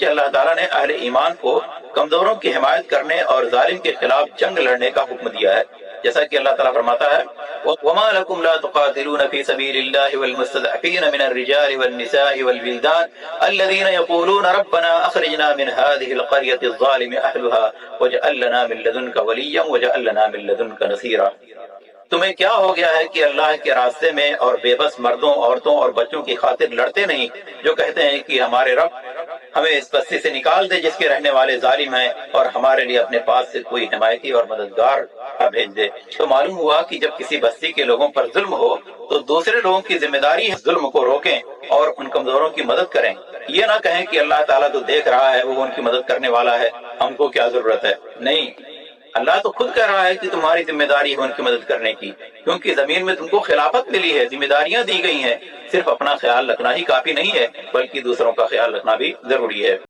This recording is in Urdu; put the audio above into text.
کہ اللہ تعالیٰ نے اہل ایمان کو کمزوروں کی حمایت کرنے اور ظالم کے خلاف جنگ لڑنے کا حکم دیا ہے، جیسا کہ اللہ تعالیٰ فرماتا ہے وَمَا لَكُمْ لَا تُقَاتِلُونَ فِي سَبِيلِ اللَّهِ وَالْمُسْتَضْعَفِينَ مِنَ الرِّجَالِ وَالنِّسَاءِ وَالْوِلْدَانِ الَّذِينَ يَقُولُونَ رَبَّنَا أَخْرِجْنَا مِنْ هَذِهِ الْقَرْيَةِ الظَّالِمِ أَهْلُهَا وَاجْعَل لَّنَا مِن لَّدُنكَ وَلِيًّا وَاجْعَل لَّنَا مِن لَّدُنكَ نَصِيرًا۔ تمہیں کیا ہو گیا ہے کہ اللہ کے راستے میں اور بے بس مردوں، عورتوں اور بچوں کی خاطر لڑتے نہیں، جو کہتے ہیں کہ ہمارے رب ہمیں اس بستی سے نکال دے جس کے رہنے والے ظالم ہیں، اور ہمارے لیے اپنے پاس سے کوئی حمایتی اور مددگار بھیج دے۔ تو معلوم ہوا کہ جب کسی بستی کے لوگوں پر ظلم ہو تو دوسرے لوگوں کی ذمہ داری ہے ظلم کو روکیں اور ان کمزوروں کی مدد کریں۔ یہ نہ کہیں کہ اللہ تعالیٰ تو دیکھ رہا ہے، وہ ان کی مدد کرنے والا ہے، ہم کو کیا ضرورت ہے۔ نہیں، اللہ تو خود کہہ رہا ہے کہ تمہاری ذمہ داری ہے ان کی مدد کرنے کی، کیونکہ زمین میں تم کو خلافت ملی ہے، ذمہ داریاں دی گئی ہیں۔ صرف اپنا خیال رکھنا ہی کافی نہیں ہے، بلکہ دوسروں کا خیال رکھنا بھی ضروری ہے۔